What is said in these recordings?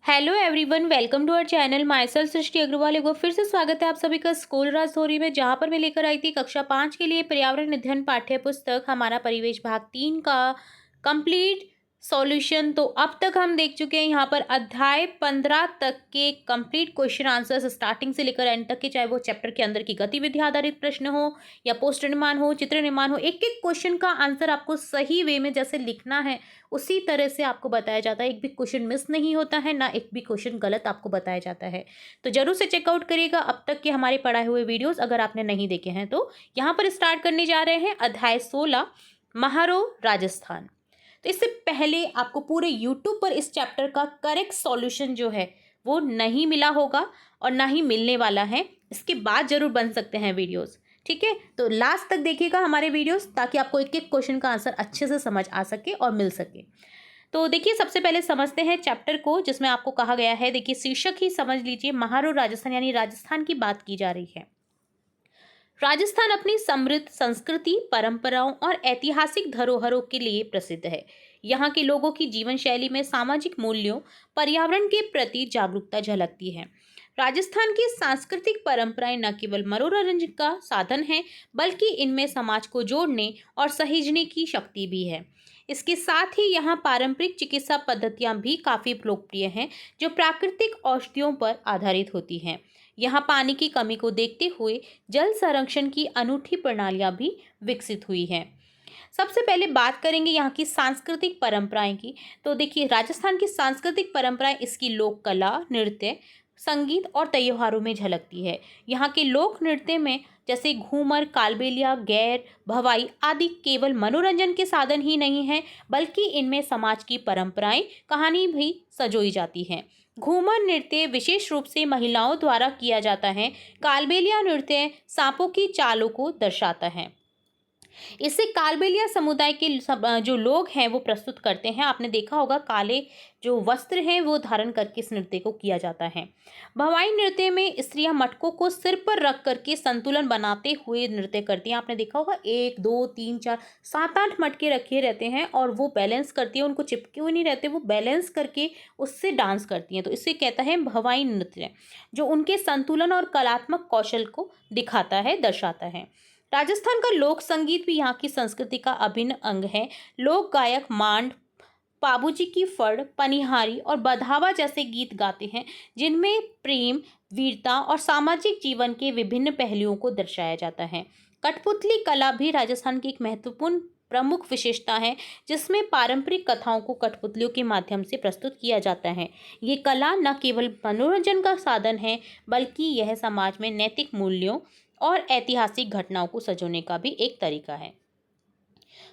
Hello everyone, welcome to our channel. My self Srishti Agarwal. एक बार फिर से स्वागत है आप सभी का स्कूल राजधोरी में, जहां पर मैं लेकर आई थी कक्षा 5 के लिए पर्यावरण अध्ययन पाठ्य पुस्तक हमारा परिवेश भाग 3 का कंप्लीट सॉल्यूशन। तो अब तक हम देख चुके हैं यहाँ पर अध्याय 15 तक के कंप्लीट क्वेश्चन आंसर्स, स्टार्टिंग से लेकर एंड तक के, चाहे वो चैप्टर के अंदर की गतिविधि आधारित प्रश्न हो या पोस्टर निर्माण हो, चित्र निर्माण हो। एक एक क्वेश्चन का आंसर आपको सही वे में जैसे लिखना है उसी तरह से आपको बताया जाता है। एक भी क्वेश्चन मिस नहीं होता है, ना एक भी क्वेश्चन गलत आपको बताया जाता है। तो जरूर से चेकआउट करिएगा अब तक के हमारे पढ़ाए हुए वीडियोस, अगर आपने नहीं देखे हैं तो। यहाँ पर स्टार्ट करने जा रहे हैं अध्याय 16, महारो राजस्थान। तो इससे पहले आपको पूरे यूट्यूब पर इस चैप्टर का करेक्ट सॉल्यूशन जो है वो नहीं मिला होगा और ना ही मिलने वाला है। इसके बाद जरूर बन सकते हैं वीडियोस, ठीक है। तो लास्ट तक देखिएगा हमारे वीडियोस, ताकि आपको एक एक क्वेश्चन का आंसर अच्छे से समझ आ सके और मिल सके। तो देखिए, सबसे पहले समझते हैं चैप्टर को, जिसमें आपको कहा गया है, देखिए शीर्षक ही समझ लीजिए, महारो राजस्थान, यानी राजस्थान की बात की जा रही है। राजस्थान अपनी समृद्ध संस्कृति, परंपराओं और ऐतिहासिक धरोहरों के लिए प्रसिद्ध है। यहाँ के लोगों की जीवन शैली में सामाजिक मूल्यों, पर्यावरण के प्रति जागरूकता झलकती है। राजस्थान की सांस्कृतिक परंपराएं न केवल मनोरंजन का साधन है, बल्कि इनमें समाज को जोड़ने और सहेजने की शक्ति भी है। इसके साथ ही यहाँ पारंपरिक चिकित्सा पद्धतियां भी काफ़ी लोकप्रिय हैं, जो प्राकृतिक औषधियों पर आधारित होती हैं। यहाँ पानी की कमी को देखते हुए जल संरक्षण की अनूठी प्रणालियां भी विकसित हुई हैं। सबसे पहले बात करेंगे यहाँ की सांस्कृतिक परंपराएं की। तो देखिए, राजस्थान की सांस्कृतिक परंपराएं इसकी लोक कला, नृत्य, संगीत और त्योहारों में झलकती है। यहाँ के लोक नृत्य में जैसे घूमर, कालबेलिया, गैर, भवाई आदि केवल मनोरंजन के साधन ही नहीं है, बल्कि इनमें समाज की परंपराएं, कहानी भी सजोई जाती हैं। घूमर नृत्य विशेष रूप से महिलाओं द्वारा किया जाता है। कालबेलिया नृत्य सांपों की चालों को दर्शाता है। इसे कालबेलिया समुदाय के जो लोग हैं वो प्रस्तुत करते हैं। आपने देखा होगा, काले जो वस्त्र हैं वो धारण करके इस नृत्य को किया जाता है। भवाई नृत्य में स्त्रियां मटकों को सिर पर रख करके संतुलन बनाते हुए नृत्य करती हैं। आपने देखा होगा, 1 2 3 4 7 8 मटके रखे रहते हैं और वो बैलेंस करती है, उनको चिपके हुए नहीं रहते, वो बैलेंस करके उससे डांस करती हैं। तो इसे कहता है भवाई नृत्य, जो उनके संतुलन और कलात्मक कौशल को दिखाता है, दर्शाता है। राजस्थान का लोक संगीत भी यहाँ की संस्कृति का अभिन्न अंग है। लोक गायक मांड, पाबूजी की फड़, पनिहारी और बधावा जैसे गीत गाते हैं, जिनमें प्रेम, वीरता और सामाजिक जीवन के विभिन्न पहलुओं को दर्शाया जाता है। कठपुतली कला भी राजस्थान की एक महत्वपूर्ण प्रमुख विशेषता है, जिसमें पारंपरिक कथाओं को कठपुतलियों के माध्यम से प्रस्तुत किया जाता है। ये कला न केवल मनोरंजन का साधन है, बल्कि यह समाज में नैतिक मूल्यों और ऐतिहासिक घटनाओं को सजोने का भी एक तरीका है।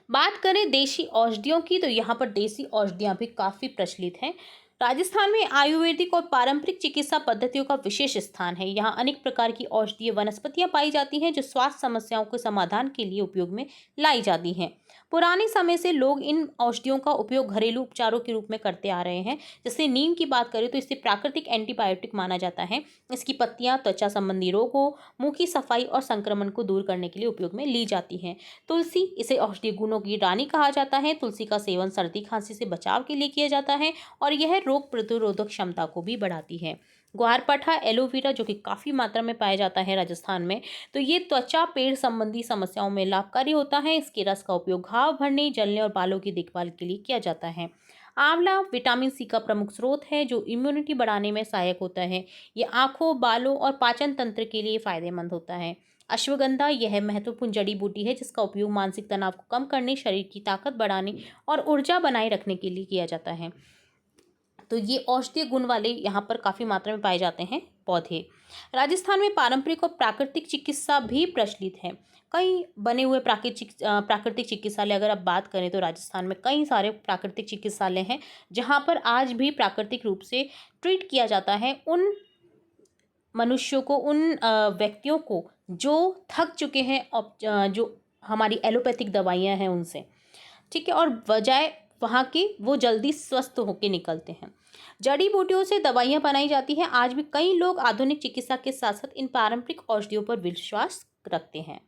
बात करें देशी औषधियों की, तो यहाँ पर देसी औषधियाँ भी काफ़ी प्रचलित हैं। राजस्थान में आयुर्वेदिक और पारंपरिक चिकित्सा पद्धतियों का विशेष स्थान है। यहाँ अनेक प्रकार की औषधीय वनस्पतियाँ पाई जाती हैं, जो स्वास्थ्य समस्याओं के समाधान के लिए उपयोग में लाई जाती हैं। पुराने समय से लोग इन औषधियों का उपयोग घरेलू उपचारों के रूप में करते आ रहे हैं। जैसे नीम की बात करें तो इसे प्राकृतिक एंटीबायोटिक माना जाता है। इसकी पत्तियां त्वचा संबंधी रोगों, मुंह की सफाई और संक्रमण को दूर करने के लिए उपयोग में ली जाती हैं। तुलसी, इसे औषधीय गुणों की रानी कहा जाता है। तुलसी का सेवन सर्दी खांसी से बचाव के लिए किया जाता है और यह रोग प्रतिरोधक क्षमता को भी बढ़ाती है। ग्वारपाठा एलोवेरा, जो कि काफ़ी मात्रा में पाया जाता है राजस्थान में, तो ये त्वचा पेड़ संबंधी समस्याओं में लाभकारी होता है। इसके रस का उपयोग घाव भरने, जलने और बालों की देखभाल के लिए किया जाता है। आंवला विटामिन सी का प्रमुख स्रोत है, जो इम्यूनिटी बढ़ाने में सहायक होता है। ये आंखों, बालों और पाचन तंत्र के लिए फायदेमंद होता है। अश्वगंधा, यह महत्वपूर्ण जड़ी बूटी है, जिसका उपयोग मानसिक तनाव को कम करने, शरीर की ताकत बढ़ाने और ऊर्जा बनाए रखने के लिए किया जाता है। तो ये औषधीय गुण वाले यहाँ पर काफ़ी मात्रा में पाए जाते हैं पौधे। राजस्थान में पारंपरिक और प्राकृतिक चिकित्सा भी प्रचलित है। कई बने हुए प्राकृतिक चिकित्सालय, अगर आप बात करें तो राजस्थान में कई सारे प्राकृतिक चिकित्सालय हैं, जहाँ पर आज भी प्राकृतिक रूप से ट्रीट किया जाता है उन मनुष्यों को, उन व्यक्तियों को जो थक चुके हैं जो हमारी एलोपैथिक दवाइयाँ हैं उनसे, ठीक है, और बजाय वहाँ के वो जल्दी स्वस्थ होके निकलते हैं। जड़ी बूटियों से दवाइयाँ बनाई जाती हैं। आज भी कई लोग आधुनिक चिकित्सा के साथ साथ इन पारंपरिक औषधियों पर विश्वास रखते हैं।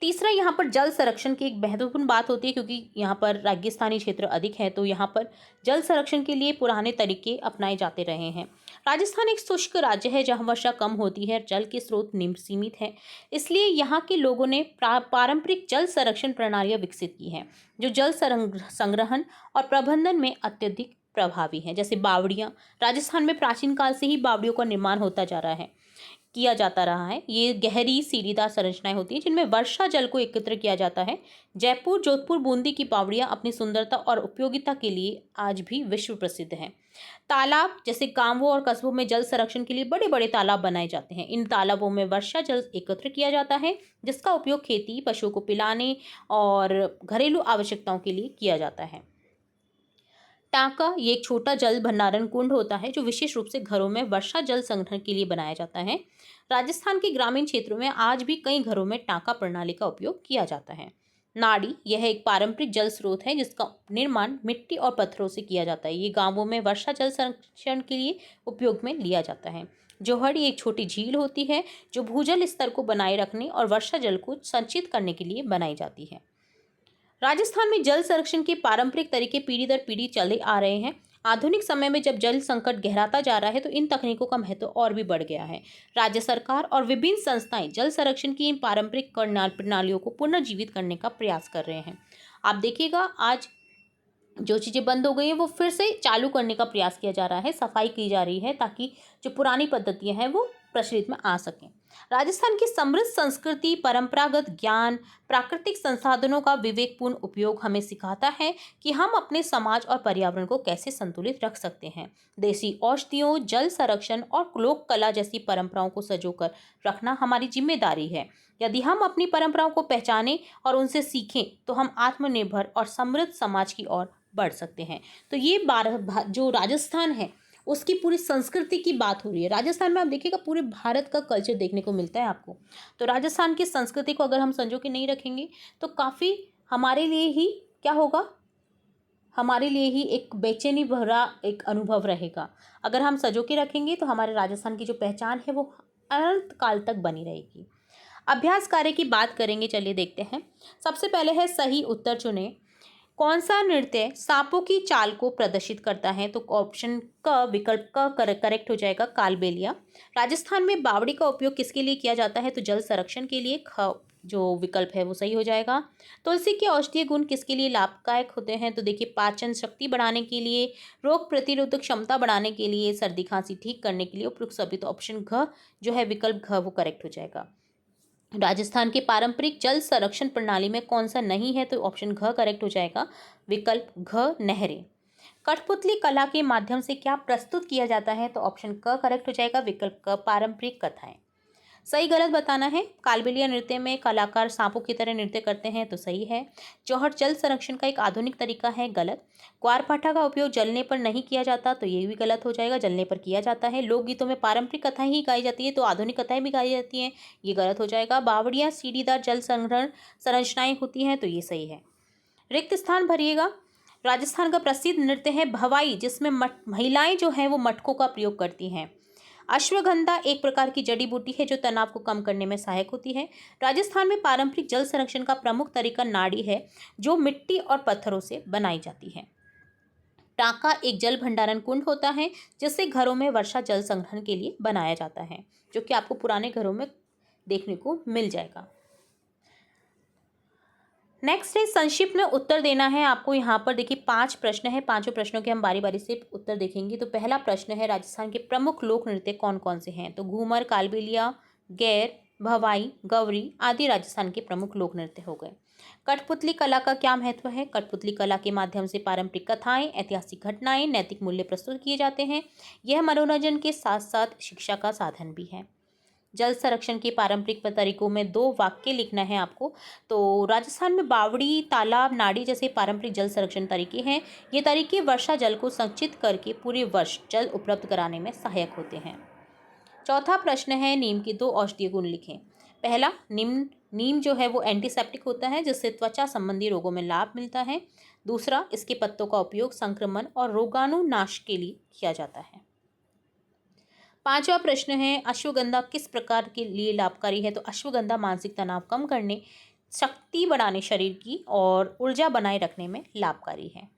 तीसरा, यहाँ पर जल संरक्षण की एक महत्वपूर्ण बात होती है, क्योंकि यहाँ पर रेगिस्तानी क्षेत्र अधिक है, तो यहाँ पर जल संरक्षण के लिए पुराने तरीके अपनाए जाते रहे हैं। राजस्थान एक शुष्क राज्य है जहाँ वर्षा कम होती है, जल के स्रोत सीमित हैं। इसलिए यहाँ के लोगों ने पारंपरिक जल संरक्षण प्रणालियाँ विकसित की हैं, जो जल संग्रहण और प्रबंधन में अत्यधिक प्रभावी हैं। जैसे बावड़ियाँ, राजस्थान में प्राचीन काल से ही बावड़ियों का निर्माण होता जा रहा है, किया जाता रहा है। ये गहरी सीढ़ीदार संरचनाएं होती हैं जिनमें वर्षा जल को एकत्र किया जाता है। जयपुर, जोधपुर, बूंदी की बावड़ियां अपनी सुंदरता और उपयोगिता के लिए आज भी विश्व प्रसिद्ध हैं। तालाब, जैसे गांवों और कस्बों में जल संरक्षण के लिए बड़े बड़े तालाब बनाए जाते हैं। इन तालाबों में वर्षा जल एकत्र किया जाता है, जिसका उपयोग खेती, पशुओं को पिलाने और घरेलू आवश्यकताओं के लिए किया जाता है। टांका, ये एक छोटा जल भंडारण कुंड होता है जो विशेष रूप से घरों में वर्षा जल संग्रहण के लिए बनाया जाता है। राजस्थान के ग्रामीण क्षेत्रों में आज भी कई घरों में टांका प्रणाली का उपयोग किया जाता है। नाड़ी, यह एक पारंपरिक जल स्रोत है जिसका निर्माण मिट्टी और पत्थरों से किया जाता है। ये गांवों में वर्षा जल संरक्षण के लिए उपयोग में लिया जाता है। जोहड़ी एक छोटी झील होती है जो भूजल स्तर को बनाए रखने और वर्षा जल को संचित करने के लिए बनाई जाती है। राजस्थान में जल संरक्षण के पारंपरिक तरीके पीढ़ी दर पीढ़ी चले आ रहे हैं। आधुनिक समय में जब जल संकट गहराता जा रहा है तो इन तकनीकों का महत्व और भी बढ़ गया है। राज्य सरकार और विभिन्न संस्थाएं जल संरक्षण की इन पारंपरिक प्रणालियों को पुनर्जीवित करने का प्रयास कर रहे हैं। आप देखिएगा, आज जो चीज़ें बंद हो गई हैं वो फिर से चालू करने का प्रयास किया जा रहा है, सफाई की जा रही है ताकि जो पुरानी पद्धतियां हैं वो प्रचलित में आ सकें। राजस्थान की समृद्ध संस्कृति, परंपरागत ज्ञान, प्राकृतिक संसाधनों का विवेकपूर्ण उपयोग हमें सिखाता है कि हम अपने समाज और पर्यावरण को कैसे संतुलित रख सकते हैं। देसी औषधियों, जल संरक्षण और लोक कला जैसी परंपराओं को संजोकर रखना हमारी जिम्मेदारी है। यदि हम अपनी परंपराओं को पहचानें और उनसे सीखें तो हम आत्मनिर्भर और समृद्ध समाज की ओर बढ़ सकते हैं। तो ये जो राजस्थान है उसकी पूरी संस्कृति की बात हो रही है। राजस्थान में आप देखिएगा पूरे भारत का कल्चर देखने को मिलता है आपको। तो राजस्थान की संस्कृति को अगर हम संजो के नहीं रखेंगे तो काफ़ी हमारे लिए ही क्या होगा, हमारे लिए ही एक बेचैनी भरा एक अनुभव रहेगा। अगर हम संजो के रखेंगे तो हमारे राजस्थान की जो पहचान है वो अनंत काल तक बनी रहेगी। अभ्यास कार्य की बात करेंगे, चलिए देखते हैं। सबसे पहले है सही उत्तर चुनें। कौन सा नृत्य सांपों की चाल को प्रदर्शित करता है? तो ऑप्शन क, विकल्प क करेक्ट हो जाएगा, कालबेलिया। राजस्थान में बावड़ी का उपयोग किसके लिए किया जाता है? तो जल संरक्षण के लिए। ख जो विकल्प है वो सही हो जाएगा। तुलसी के औषधीय गुण किसके लिए लाभदायक होते हैं? तो देखिए, पाचन शक्ति बढ़ाने के लिए, रोग प्रतिरोधक क्षमता बढ़ाने के लिए, सर्दी खांसी ठीक करने के लिए उपयुक्त सभी। तो ऑप्शन घ जो है विकल्प घ वो करेक्ट हो जाएगा। राजस्थान की पारंपरिक जल संरक्षण प्रणाली में कौन सा नहीं है? तो ऑप्शन घ करेक्ट हो जाएगा, विकल्प घ नहरें। कठपुतली कला के माध्यम से क्या प्रस्तुत किया जाता है? तो ऑप्शन क करेक्ट हो जाएगा, विकल्प क पारंपरिक कथाएं। सही गलत बताना है। कालबेलिया नृत्य में कलाकार सांपों की तरह नृत्य करते हैं, तो सही है। जौहर जल संरक्षण का एक आधुनिक तरीका है, गलत। ग्वारपाठा का उपयोग जलने पर नहीं किया जाता, तो ये भी गलत हो जाएगा, जलने पर किया जाता है। लोकगीतों में पारंपरिक कथाएं ही गाई जाती है, तो आधुनिक कथाएं भी गाई जाती हैं, ये गलत हो जाएगा। बावड़ियाँ सीढ़ीदार जल संग्रहण संरचनाएं होती हैं, तो ये सही है। रिक्त स्थान भरिएगा। राजस्थान का प्रसिद्ध नृत्य है भवाई, जिसमें महिलाएं जो हैं वो मटकों का प्रयोग करती हैं। अश्वगंधा एक प्रकार की जड़ी बूटी है जो तनाव को कम करने में सहायक होती है। राजस्थान में पारंपरिक जल संरक्षण का प्रमुख तरीका नाड़ी है, जो मिट्टी और पत्थरों से बनाई जाती है। टांका एक जल भंडारण कुंड होता है जिसे घरों में वर्षा जल संग्रहण के लिए बनाया जाता है, जो कि आपको पुराने घरों में देखने को मिल जाएगा। नेक्स्ट है संक्षिप्त में उत्तर देना है आपको। यहाँ पर देखिए 5 प्रश्न है, पांचों प्रश्नों के हम बारी बारी से उत्तर देखेंगे। तो पहला प्रश्न है, राजस्थान के प्रमुख लोक नृत्य कौन कौन से हैं? तो घूमर, कालबेलिया, गैर, भवाई, गौरी आदि राजस्थान के प्रमुख लोक नृत्य हो गए। कठपुतली कला का क्या महत्व है? कठपुतली कला के माध्यम से पारंपरिक कथाएं, ऐतिहासिक घटनाएं, नैतिक मूल्य प्रस्तुत किए जाते हैं। यह मनोरंजन के साथ साथ शिक्षा का साधन भी है। जल संरक्षण के पारंपरिक तरीकों में 2 वाक्य लिखना है आपको। तो राजस्थान में बावड़ी, तालाब, नाड़ी जैसे पारंपरिक जल संरक्षण तरीके हैं। ये तरीके वर्षा जल को संचित करके पूरे वर्ष जल उपलब्ध कराने में सहायक होते हैं। चौथा प्रश्न है, नीम के 2 औषधीय गुण लिखें। पहला, नीम जो है वो एंटीसेप्टिक होता है, जिससे त्वचा संबंधी रोगों में लाभ मिलता है। दूसरा, इसके पत्तों का उपयोग संक्रमण और रोगाणुनाश के लिए किया जाता है। पांचवा प्रश्न है, अश्वगंधा किस प्रकार के लिए लाभकारी है? तो अश्वगंधा मानसिक तनाव कम करने, शक्ति बढ़ाने शरीर की और ऊर्जा बनाए रखने में लाभकारी है।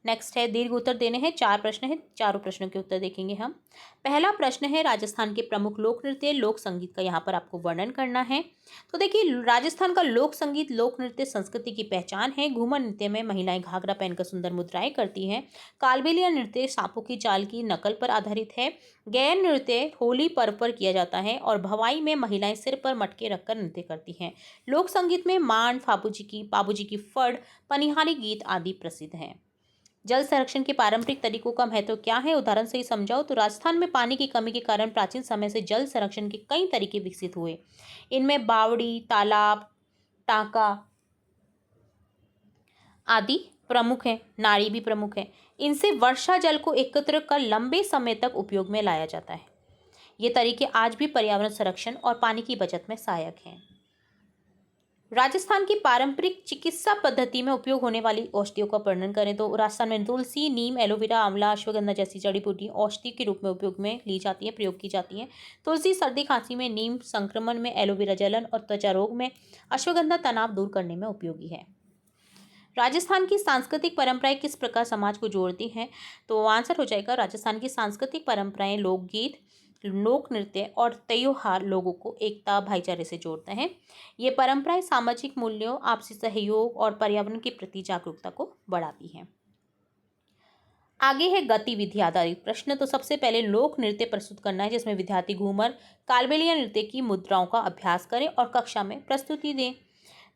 नेक्स्ट है दीर्घ उत्तर देने हैं। 4 प्रश्न हैं, चारों प्रश्नों के उत्तर देखेंगे हम। पहला प्रश्न है राजस्थान के प्रमुख लोक नृत्य लोक संगीत का यहाँ पर आपको वर्णन करना है। तो देखिए राजस्थान का लोक संगीत लोक नृत्य संस्कृति की पहचान है। घूमर नृत्य में महिलाएं घाघरा पहनकर सुंदर मुद्राएं करती हैं। कालबेलिया नृत्य सांपों की चाल की नकल पर आधारित है। गैर नृत्य होली पर्व पर किया जाता है और भवाई में महिलाएं सिर पर मटके रखकर नृत्य करती हैं। लोक संगीत में मांड, बाबूजी की फड़, पनिहारी गीत आदि प्रसिद्ध हैं। जल संरक्षण के पारंपरिक तरीकों का महत्व क्या है, उदाहरण से ही समझाओ तो राजस्थान में पानी की कमी के कारण प्राचीन समय से जल संरक्षण के कई तरीके विकसित हुए। इनमें बावड़ी, तालाब, टांका आदि प्रमुख हैं, नाड़ी भी प्रमुख है। इनसे वर्षा जल को एकत्र कर लंबे समय तक उपयोग में लाया जाता है। ये तरीके आज भी पर्यावरण संरक्षण और पानी की बचत में सहायक हैं। राजस्थान की पारंपरिक चिकित्सा पद्धति में उपयोग होने वाली औषधियों का वर्णन करें तो राजस्थान में तुलसी, नीम, एलोवेरा, आंवला, अश्वगंधा जैसी जड़ी बूटी औषधि के रूप में उपयोग में ली जाती है, प्रयोग की जाती है। तुलसी सर्दी खांसी में, नीम संक्रमण में, एलोवेरा जलन और त्वचा रोग में, अश्वगंधा तनाव दूर करने में उपयोगी है। राजस्थान की सांस्कृतिक परंपराएं किस प्रकार समाज को जोड़ती हैं, तो आंसर हो जाएगा राजस्थान की सांस्कृतिक परंपराएं लोकगीत, लोक नृत्य और त्योहार लोगों को एकता, भाईचारे से जोड़ते हैं। ये परंपराएं सामाजिक मूल्यों, आपसी सहयोग और पर्यावरण के प्रति जागरूकता को बढ़ाती हैं। आगे है गतिविधि आधारित प्रश्न। तो सबसे पहले लोक नृत्य प्रस्तुत करना है जिसमें विद्यार्थी घूमर, कालबेलिया नृत्य की मुद्राओं का अभ्यास करें और कक्षा में प्रस्तुति दें।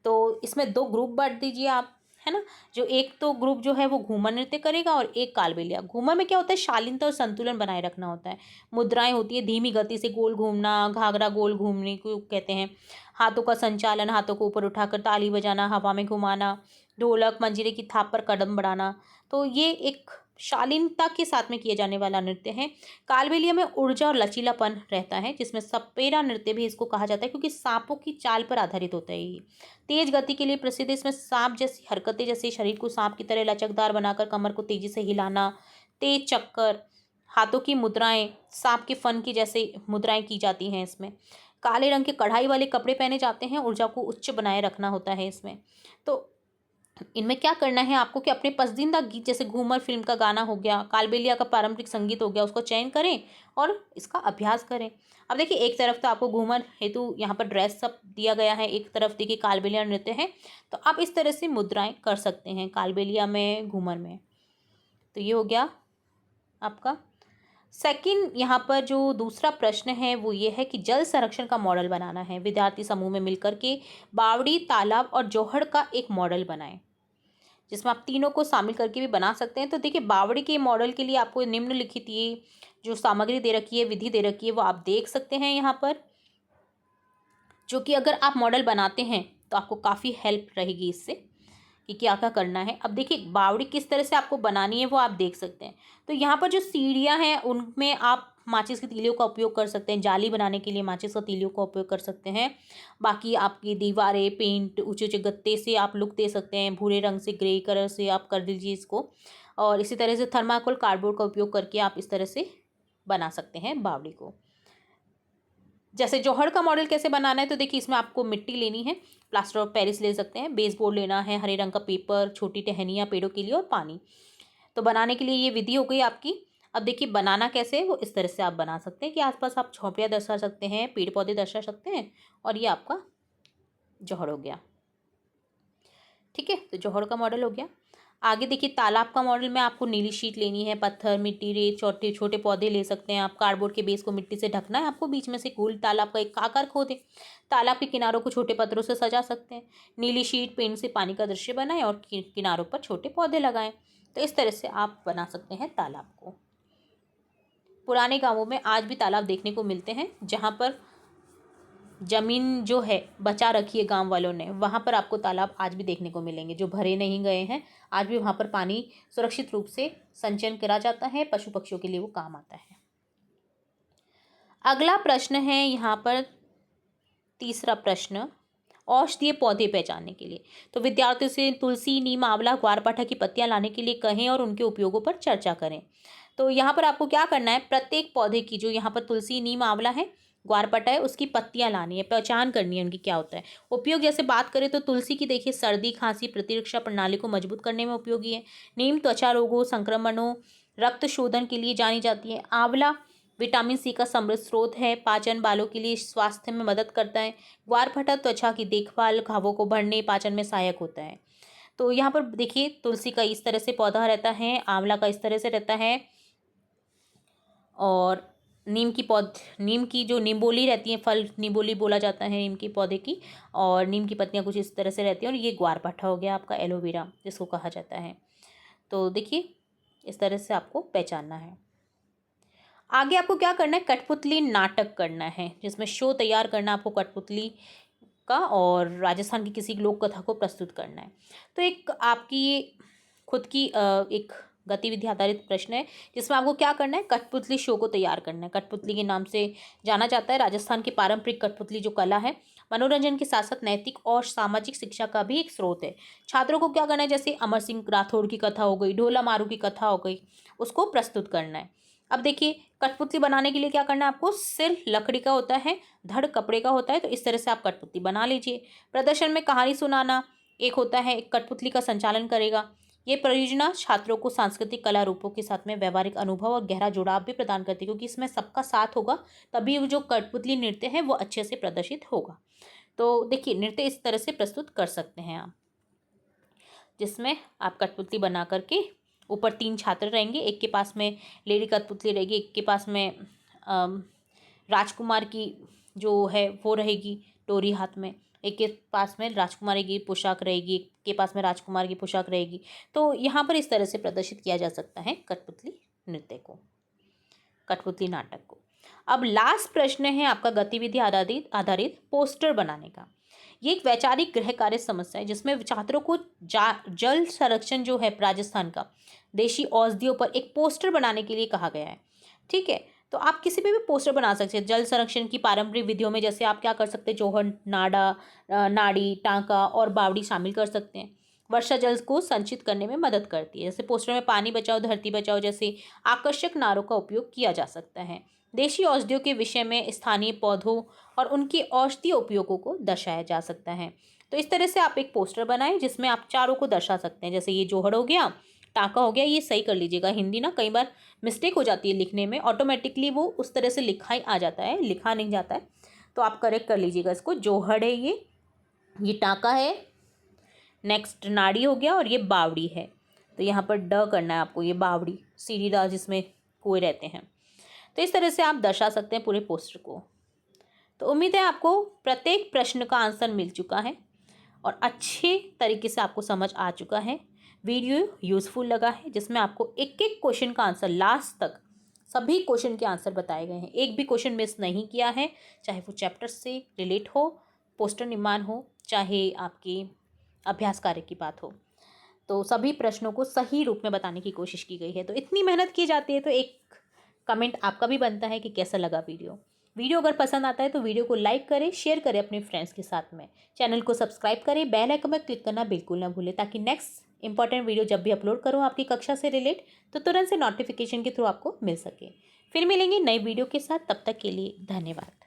तो इसमें 2 ग्रुप बांट दीजिए आप, है ना। जो एक तो ग्रुप जो है वो घूमर नृत्य करेगा और एक कालबेलिया। घूमर में क्या होता है, शालीनता और संतुलन बनाए रखना होता है। मुद्राएं होती है धीमी गति से गोल घूमना, घाघरा गोल घूमने को कहते हैं। हाथों का संचालन, हाथों को ऊपर उठाकर ताली बजाना, हवा में घुमाना, ढोलक मंजीरे की थाप पर कदम बढ़ाना। तो ये एक शालीनता के साथ में किया जाने वाला नृत्य है। कालबेलिया में ऊर्जा और लचीलापन रहता है, जिसमें सपेरा नृत्य भी इसको कहा जाता है क्योंकि सांपों की चाल पर आधारित होता है ये। तेज गति के लिए प्रसिद्ध है। इसमें सांप जैसी हरकतें, जैसे शरीर को सांप की तरह लचकदार बनाकर कमर को तेजी से हिलाना, तेज चक्कर, हाथों की मुद्राएं सांप के फन की जैसे मुद्राएं की जाती हैं इसमें। काले रंग के कढ़ाई वाले कपड़े पहने जाते हैं, ऊर्जा को उच्च बनाए रखना होता है इसमें। तो इनमें क्या करना है आपको कि अपने पसंदीदा गीत, जैसे घूमर फिल्म का गाना हो गया, कालबेलिया का पारंपरिक संगीत हो गया, उसको चयन करें और इसका अभ्यास करें। अब देखिए एक तरफ तो आपको घूमर हेतु यहाँ पर ड्रेस सब दिया गया है, एक तरफ देखिए कालबेलिया नृत्य है। तो आप इस तरह से मुद्राएं कर सकते हैं कालबेलिया में, घूमर में। तो ये हो गया आपका। सेकंड यहाँ पर जो दूसरा प्रश्न है वो ये है कि जल संरक्षण का मॉडल बनाना है। विद्यार्थी समूह में मिलकर के बावड़ी, तालाब और जोहड़ का एक मॉडल बनाएं, जिसमें आप तीनों को शामिल करके भी बना सकते हैं। तो देखिए बावड़ी के मॉडल के लिए आपको निम्नलिखित ये जो सामग्री दे रखी है, विधि दे रखी है, वो आप देख सकते हैं यहाँ पर, जो कि अगर आप मॉडल बनाते हैं तो आपको काफ़ी हेल्प रहेगी इससे कि क्या क्या करना है। अब देखिए बावड़ी किस तरह से आपको बनानी है वो आप देख सकते हैं। तो यहाँ पर जो सीढ़ियाँ हैं उनमें आप माचिस की तीलियों का उपयोग कर सकते हैं। जाली बनाने के लिए माचिस का तीलियों का उपयोग कर सकते हैं। बाकी आपकी दीवारें, पेंट, ऊंचे ऊंचे गत्ते से आप लुक दे सकते हैं। भूरे रंग से, ग्रे कलर से आप कर दीजिए इसको। और इसी तरह से थर्माकोल, कार्डबोर्ड का उपयोग करके आप इस तरह से बना सकते हैं बावड़ी को। जैसे जौहर का मॉडल कैसे बनाना है, तो देखिए इसमें आपको मिट्टी लेनी है, प्लास्टर ऑफ पेरिस ले सकते हैं, बेसबोर्ड लेना है, हरे रंग का पेपर, छोटी टहनियाँ पेड़ों के लिए और पानी। तो बनाने के लिए ये विधि हो गई आपकी। अब देखिए बनाना कैसे है वो इस तरह से आप बना सकते हैं कि आसपास आप झोंपड़ियाँ दर्शा सकते हैं, पेड़ पौधे दर्शा सकते हैं और ये आपका जौहर हो गया। ठीक है, तो जौहर का मॉडल हो गया। आगे देखिए तालाब का मॉडल में आपको नीली शीट लेनी है, पत्थर, मिट्टी, रेत, छोटे छोटे पौधे ले सकते हैं आप। कार्डबोर्ड के बेस को मिट्टी से ढकना है आपको, बीच में से गोल तालाब का एक आकार खोदें। तालाब के किनारों को छोटे पत्थरों से सजा सकते हैं। नीली शीट पेंट से पानी का दृश्य बनाएं और किनारों पर छोटे पौधे लगाएं। तो इस तरह से आप बना सकते हैं तालाब को। पुराने गाँवों में आज भी तालाब देखने को मिलते हैं, जहाँ पर ज़मीन जो है बचा रखी है गांव वालों ने, वहाँ पर आपको तालाब आज भी देखने को मिलेंगे जो भरे नहीं गए हैं। आज भी वहाँ पर पानी सुरक्षित रूप से संचयन करा जाता है, पशु पक्षियों के लिए वो काम आता है। अगला प्रश्न है यहाँ पर तीसरा प्रश्न, औषधीय पौधे पहचानने के लिए। तो विद्यार्थियों से तुलसी, नीम, आंवला, ग्वारपाठा की पत्तियां लाने के लिए कहें और उनके उपयोगों पर चर्चा करें। तो यहाँ पर आपको क्या करना है, प्रत्येक पौधे की, जो यहाँ पर तुलसी, नीम, आंवला है, ग्वारपाठा है उसकी पत्तियां लानी है, पहचान करनी है उनकी क्या होता है। उपयोग जैसे बात करें तो तुलसी की देखिए सर्दी खांसी प्रतिरक्षा प्रणाली को मजबूत करने में उपयोगी है। नीम त्वचा रोगों संक्रमणों रक्त शोधन के लिए जानी जाती है। आंवला विटामिन सी का समृद्ध स्रोत है, पाचन बालों के लिए स्वास्थ्य में मदद करता है। ग्वारपाठा त्वचा की देखभाल घावों को भरने पाचन में सहायक होता है। तो यहाँ पर देखिए तुलसी का इस तरह से पौधा रहता है, आंवला का इस तरह से रहता है, और नीम की जो निम्बोली रहती है, फल निम्बोली बोला जाता है नीम के पौधे की, और नीम की पत्तियां कुछ इस तरह से रहती हैं। और ये ग्वारपाठा हो गया आपका एलोवेरा जिसको कहा जाता है। तो देखिए इस तरह से आपको पहचानना है। आगे आपको क्या करना है, कठपुतली नाटक करना है जिसमें शो तैयार करना आपको कठपुतली का, और राजस्थान की किसी लोक कथा को प्रस्तुत करना है। तो एक आपकी ये खुद की एक गतिविधि आधारित प्रश्न है जिसमें आपको क्या करना है, कठपुतली शो को तैयार करना है। कठपुतली के नाम से जाना जाता है। राजस्थान की पारंपरिक कठपुतली जो कला है मनोरंजन के साथ साथ नैतिक और सामाजिक शिक्षा का भी एक स्रोत है। छात्रों को क्या करना है, जैसे अमर सिंह राठौड़ की कथा हो गई, ढोला मारू की कथा हो गई, उसको प्रस्तुत करना है। अब देखिए कठपुतली बनाने के लिए क्या करना है आपको, सिर लकड़ी का होता है, धड़ कपड़े का होता है। तो इस तरह से आप कठपुतली बना लीजिए। प्रदर्शन में कहानी सुनाना एक होता है, एक कठपुतली का संचालन करेगा। ये परियोजना छात्रों को सांस्कृतिक कला रूपों के साथ में व्यवहारिक अनुभव और गहरा जुड़ाव भी प्रदान करती है, क्योंकि इसमें सबका साथ होगा तभी वो जो कठपुतली नृत्य है वो अच्छे से प्रदर्शित होगा। तो देखिए नृत्य इस तरह से प्रस्तुत कर सकते हैं आप, जिसमें आप कठपुतली बना करके ऊपर 3 छात्र रहेंगे, एक के पास में लेडी कठपुतली रहेगी, एक के पास में राजकुमार की जो है वो रहेगी डोरी हाथ में, एक के पास में राजकुमारी की पोशाक रहेगी, एक के पास में राजकुमार की पोशाक रहेगी। तो यहाँ पर इस तरह से प्रदर्शित किया जा सकता है कठपुतली नृत्य को, कठपुतली नाटक को। अब लास्ट प्रश्न है आपका गतिविधि आधारित पोस्टर बनाने का। ये एक वैचारिक गृह कार्य समस्या है जिसमें छात्रों को जल संरक्षण जो है राजस्थान का देशी औषधियों पर एक पोस्टर बनाने के लिए कहा गया है। ठीक है, तो आप किसी पे भी पोस्टर बना सकते हैं। जल संरक्षण की पारंपरिक विधियों में जैसे आप क्या कर सकते हैं, जोहर नाड़ी टांका और बावड़ी शामिल कर सकते हैं। वर्षा जल को संचित करने में मदद करती है। जैसे पोस्टर में पानी बचाओ धरती बचाओ जैसे आकर्षक नारों का उपयोग किया जा सकता है। देशी औषधियों के विषय में स्थानीय पौधों और उनके औषधीय उपयोगों को दर्शाया जा सकता है। तो इस तरह से आप एक पोस्टर बनाएं जिसमें आप चारों को दर्शा सकते हैं। जैसे ये जोहड़ हो गया, टाँका हो गया, ये सही कर लीजिएगा। हिंदी ना कई बार मिस्टेक हो जाती है लिखने में, ऑटोमेटिकली वो उस तरह से लिखा ही आ जाता है, लिखा नहीं जाता है, तो आप करेक्ट कर लीजिएगा इसको। जोहड़ है ये टाँका है, नेक्स्ट नाड़ी हो गया, और ये बावड़ी है। तो यहाँ पर ड करना है आपको, ये बावड़ी सीढ़ीदार जिसमें कुएं रहते हैं। तो इस तरह से आप दर्शा सकते हैं पूरे पोस्टर को। तो उम्मीद है आपको प्रत्येक प्रश्न का आंसर मिल चुका है और अच्छे तरीके से आपको समझ आ चुका है। वीडियो यूज़फुल लगा है जिसमें आपको एक एक क्वेश्चन का आंसर लास्ट तक सभी क्वेश्चन के आंसर बताए गए हैं। एक भी क्वेश्चन मिस नहीं किया है, चाहे वो चैप्टर से रिलेट हो, पोस्टर निर्माण हो, चाहे आपके अभ्यास कार्य की बात हो। तो सभी प्रश्नों को सही रूप में बताने की कोशिश की गई है। तो इतनी मेहनत की जाती है तो एक कमेंट आपका भी बनता है कि कैसा लगा वीडियो अगर पसंद आता है तो वीडियो को लाइक करें, शेयर करें अपने फ्रेंड्स के साथ में। चैनल को सब्सक्राइब करें, बेल आइकन पर क्लिक करना बिल्कुल ना भूलें, ताकि नेक्स्ट इंपॉर्टेंट वीडियो जब भी अपलोड करूँ आपकी कक्षा से रिलेट तो तुरंत से नोटिफिकेशन के थ्रू आपको मिल सके। फिर मिलेंगे नई वीडियो के साथ, तब तक के लिए धन्यवाद।